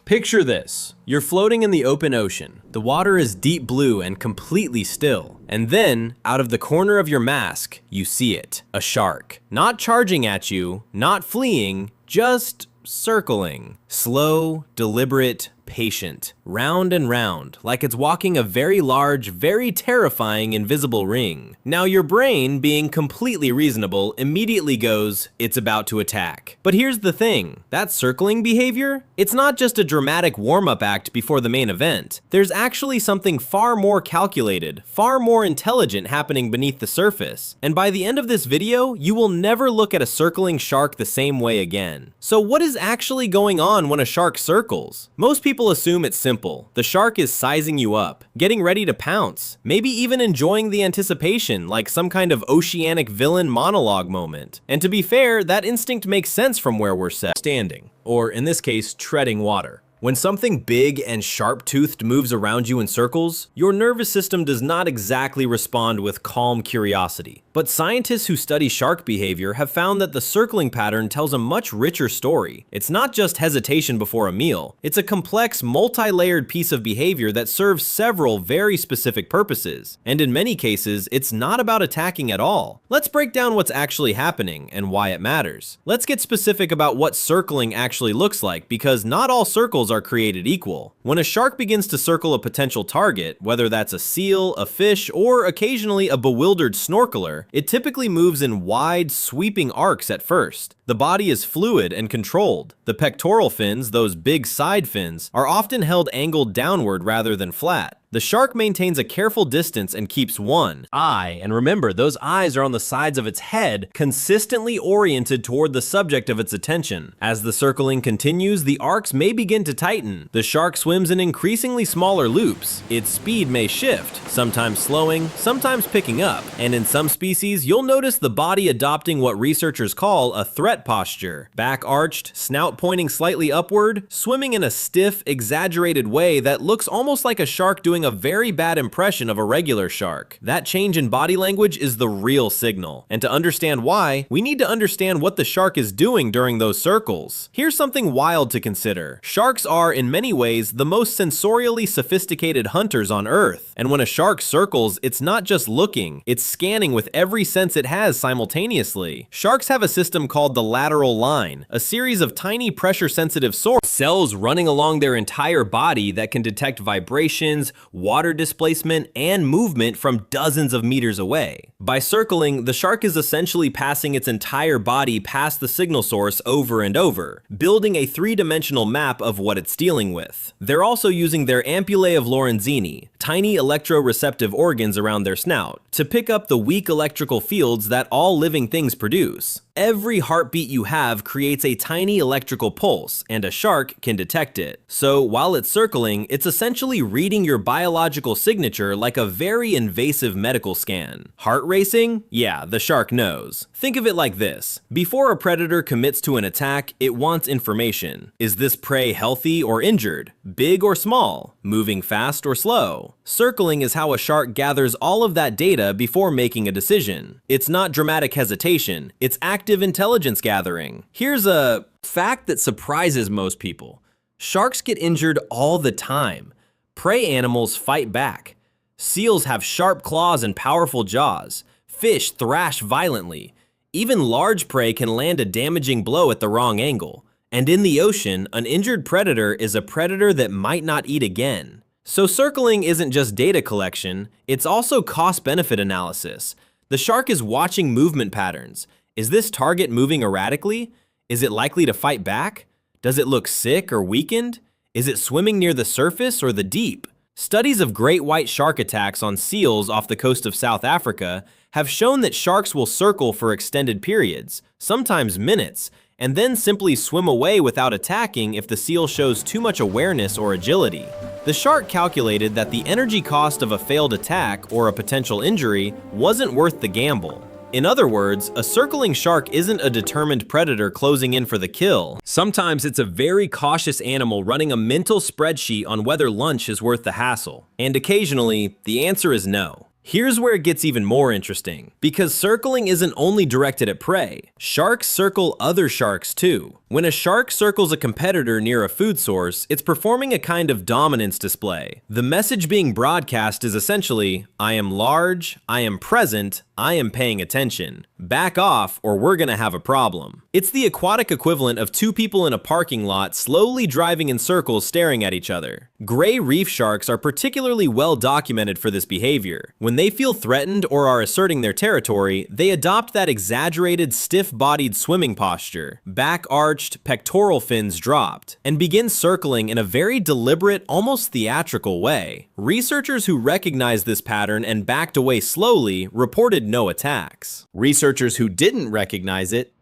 Picture this. You're floating in the open ocean. The water is deep blue and completely still. And then, out of the corner of your mask, you see it. A shark. Not charging at you, not fleeing, just circling. Slow, deliberate, patient. Round and round, like it's walking a very large, very terrifying invisible ring. Now your brain, being completely reasonable, immediately goes, it's about to attack. But here's the thing, that circling behavior? It's not just a dramatic warm-up act before the main event. There's actually something far more calculated, far more intelligent happening beneath the surface. And by the end of this video, you will never look at a circling shark the same way again. So what is actually going on when a shark circles? Most people assume it's simple. The shark is sizing you up, getting ready to pounce, maybe even enjoying the anticipation like some kind of oceanic villain monologue moment. And to be fair, that instinct makes sense from where we're standing, or in this case, treading water. When something big and sharp-toothed moves around you in circles, your nervous system does not exactly respond with calm curiosity. But scientists who study shark behavior have found that the circling pattern tells a much richer story. It's not just hesitation before a meal. It's a complex, multi-layered piece of behavior that serves several very specific purposes. And in many cases, it's not about attacking at all. Let's break down what's actually happening and why it matters. Let's get specific about what circling actually looks like, because not all circles are created equal. When a shark begins to circle a potential target, whether that's a seal, a fish, or occasionally a bewildered snorkeler, it typically moves in wide, sweeping arcs at first. The body is fluid and controlled. The pectoral fins, those big side fins, are often held angled downward rather than flat. The shark maintains a careful distance and keeps one eye, and remember, those eyes are on the sides of its head, consistently oriented toward the subject of its attention. As the circling continues, the arcs may begin to tighten. The shark swims in increasingly smaller loops. Its speed may shift, sometimes slowing, sometimes picking up, and in some species, you'll notice the body adopting what researchers call a threat posture. Back arched, snout pointing slightly upward, swimming in a stiff, exaggerated way that looks almost like a shark doing a very bad impression of a regular shark. That change in body language is the real signal. And to understand why, we need to understand what the shark is doing during those circles. Here's something wild to consider. Sharks are, in many ways, the most sensorially sophisticated hunters on Earth. And when a shark circles, it's not just looking, it's scanning with every sense it has simultaneously. Sharks have a system called the lateral line, a series of tiny pressure-sensitive cells running along their entire body that can detect vibrations, water displacement, and movement from dozens of meters away. By circling, the shark is essentially passing its entire body past the signal source over and over, building a three-dimensional map of what it's dealing with. They're also using their ampullae of Lorenzini, tiny electroreceptive organs around their snout, to pick up the weak electrical fields that all living things produce. Every heartbeat you have creates a tiny electrical pulse, and a shark can detect it. So while it's circling, it's essentially reading your biological signature like a very invasive medical scan. Heart racing? Yeah, the shark knows. Think of it like this. Before a predator commits to an attack, it wants information. Is this prey healthy or injured? Big or small? Moving fast or slow? Circling is how a shark gathers all of that data before making a decision. It's not dramatic hesitation, it's active intelligence gathering. Here's a fact that surprises most people. Sharks get injured all the time. Prey animals fight back. Seals have sharp claws and powerful jaws. Fish thrash violently. Even large prey can land a damaging blow at the wrong angle. And in the ocean, an injured predator is a predator that might not eat again. So circling isn't just data collection, it's also cost-benefit analysis. The shark is watching movement patterns. Is this target moving erratically? Is it likely to fight back? Does it look sick or weakened? Is it swimming near the surface or the deep? Studies of great white shark attacks on seals off the coast of South Africa have shown that sharks will circle for extended periods, sometimes minutes, and then simply swim away without attacking if the seal shows too much awareness or agility. The shark calculated that the energy cost of a failed attack or a potential injury wasn't worth the gamble. In other words, a circling shark isn't a determined predator closing in for the kill. Sometimes it's a very cautious animal running a mental spreadsheet on whether lunch is worth the hassle. And occasionally, the answer is no. Here's where it gets even more interesting, because circling isn't only directed at prey. Sharks circle other sharks too. When a shark circles a competitor near a food source, it's performing a kind of dominance display. The message being broadcast is essentially, I am large, I am present, I am paying attention. Back off or we're gonna have a problem. It's the aquatic equivalent of two people in a parking lot slowly driving in circles staring at each other. Gray reef sharks are particularly well documented for this behavior. When they feel threatened or are asserting their territory, they adopt that exaggerated stiff-bodied swimming posture, back arched, pectoral fins dropped, and begin circling in a very deliberate, almost theatrical way. Researchers who recognized this pattern and backed away slowly reported no attacks. Researchers who didn't recognize it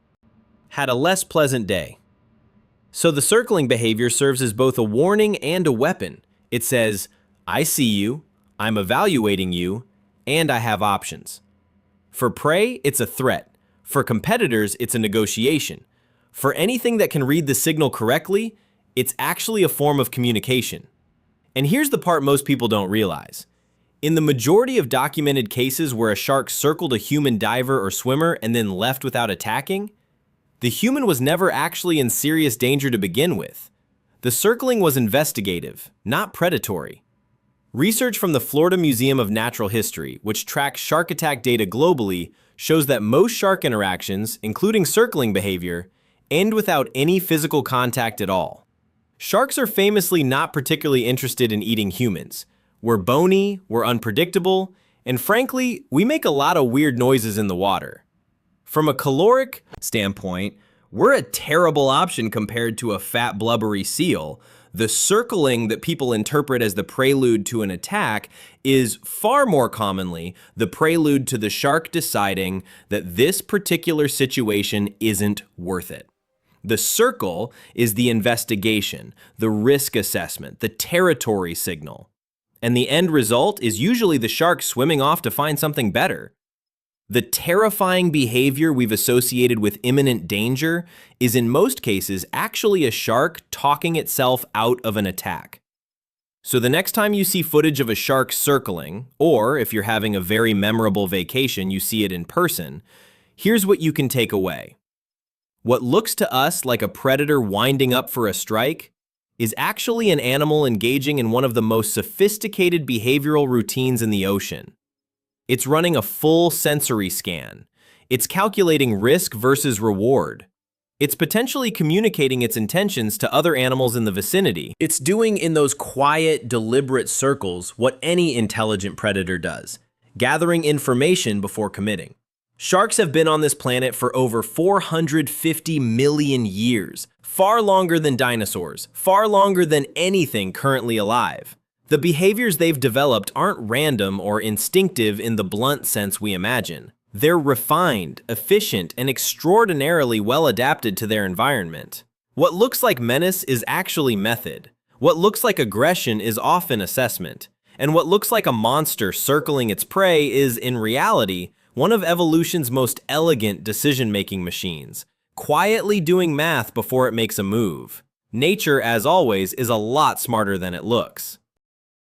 had a less pleasant day. So the circling behavior serves as both a warning and a weapon. It says, I see you, I'm evaluating you, and I have options. For prey, it's a threat. For competitors, it's a negotiation. For anything that can read the signal correctly, it's actually a form of communication. And here's the part most people don't realize. In the majority of documented cases where a shark circled a human diver or swimmer and then left without attacking, the human was never actually in serious danger to begin with. The circling was investigative, not predatory. Research from the Florida Museum of Natural History, which tracks shark attack data globally, shows that most shark interactions, including circling behavior, end without any physical contact at all. Sharks are famously not particularly interested in eating humans. We're bony, we're unpredictable, and frankly, we make a lot of weird noises in the water. From a caloric standpoint, we're a terrible option compared to a fat, blubbery seal. The circling that people interpret as the prelude to an attack is far more commonly the prelude to the shark deciding that this particular situation isn't worth it. The circle is the investigation, the risk assessment, the territory signal. And the end result is usually the shark swimming off to find something better. The terrifying behavior we've associated with imminent danger is in most cases actually a shark talking itself out of an attack. So the next time you see footage of a shark circling, or if you're having a very memorable vacation, you see it in person, here's what you can take away. What looks to us like a predator winding up for a strike is actually an animal engaging in one of the most sophisticated behavioral routines in the ocean. It's running a full sensory scan. It's calculating risk versus reward. It's potentially communicating its intentions to other animals in the vicinity. It's doing in those quiet, deliberate circles what any intelligent predator does, gathering information before committing. Sharks have been on this planet for over 450 million years, far longer than dinosaurs, far longer than anything currently alive. The behaviors they've developed aren't random or instinctive in the blunt sense we imagine. They're refined, efficient, and extraordinarily well adapted to their environment. What looks like menace is actually method. What looks like aggression is often assessment. And what looks like a monster circling its prey is, in reality, one of evolution's most elegant decision-making machines, quietly doing math before it makes a move. Nature, as always, is a lot smarter than it looks.